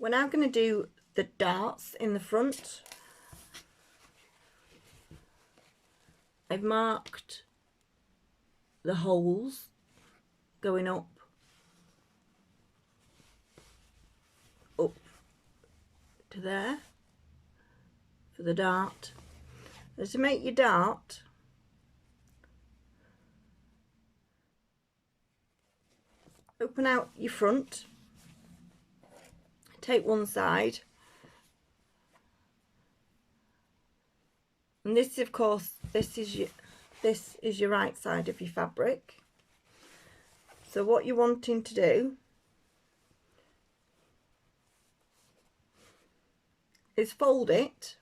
We're now going to do the darts in the front. I've marked the holes going up to there for the dart. And to make your dart, open out your front, take one side, and this, of course, this is your right side of your fabric. So what you're wanting to do is fold it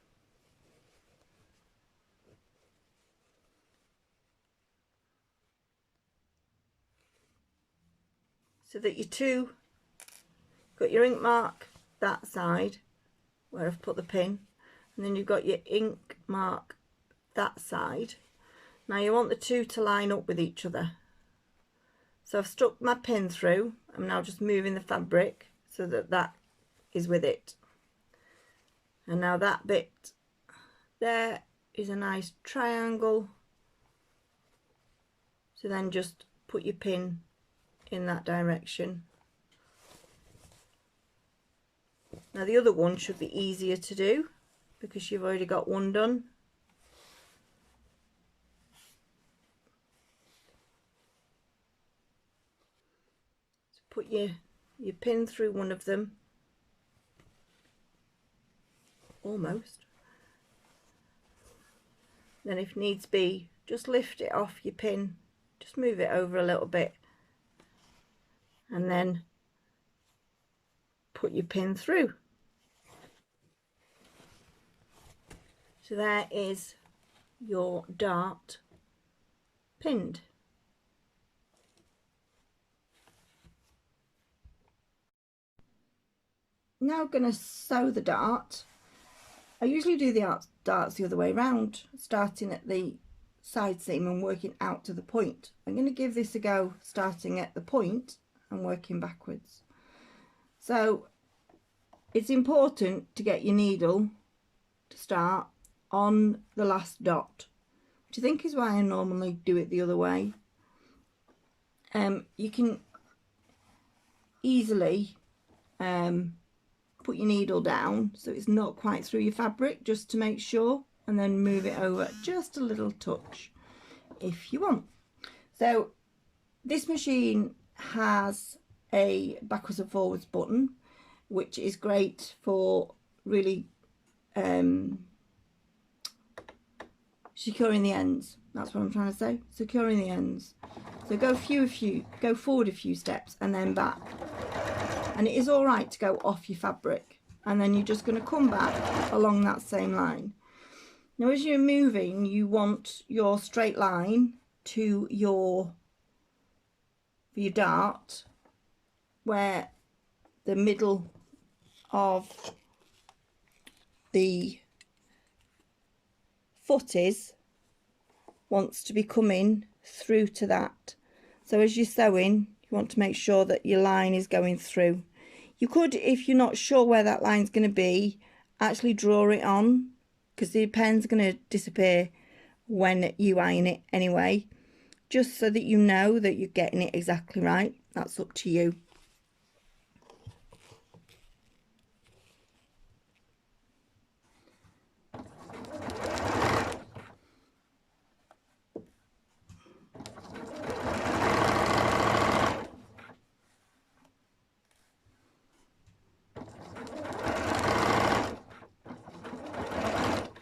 so that you got your ink mark that side where I've put the pin, and then you've got your ink mark that side. Now you want the two to line up with each other. So I've stuck my pin through. I'm now just moving the fabric so that that is with it. And now that bit there is a nice triangle. So then just put your pin in that direction. Now the other one should be easier to do because you've already got one done. So put your pin through one of them, almost. Then if needs be, just lift it off your pin, just move it over a little bit, and then put your pin through. So there is your dart pinned. Now I'm going to sew the dart. I usually do the darts the other way around, starting at the side seam and working out to the point. I'm going to give this a go starting at the point and working backwards. So it's important to get your needle to start on the last dot, which I think is why I normally do it the other way. You can easily put your needle down so it's not quite through your fabric, just to make sure, and then move it over just a little touch if you want. So this machine has a backwards and forwards button, which is great for really securing the ends. That's what I'm trying to say, securing the ends. So go forward a few steps and then back. And it is all right to go off your fabric, and then you're just going to come back along that same line. Now as you're moving, you want your straight line to your dart, where the middle of the foot is, wants to be coming through to that. So as you're sewing, you want to make sure that your line is going through. You could, if you're not sure where that line's going to be, actually draw it on, because the pen's going to disappear when you iron it anyway, just so that you know that you're getting it exactly right. That's up to you.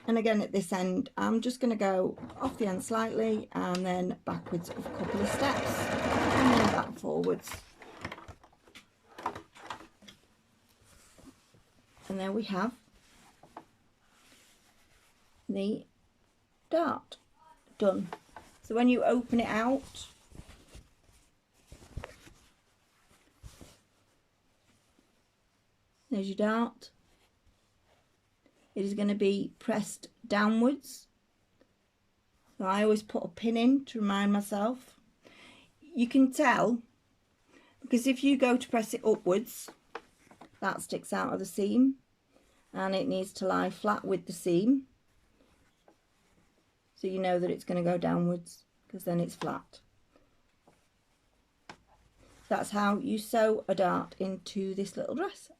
And again at this end, I'm just going to go off the end slightly and then backwards a couple of steps and then back forwards. And there we have the dart done. So when you open it out, there's your dart. It is going to be pressed downwards. So I always put a pin in to remind myself. You can tell, because if you go to press it upwards, that sticks out of the seam, and it needs to lie flat with the seam, so you know that it's going to go downwards, because then it's flat. That's how you sew a dart into this little dress.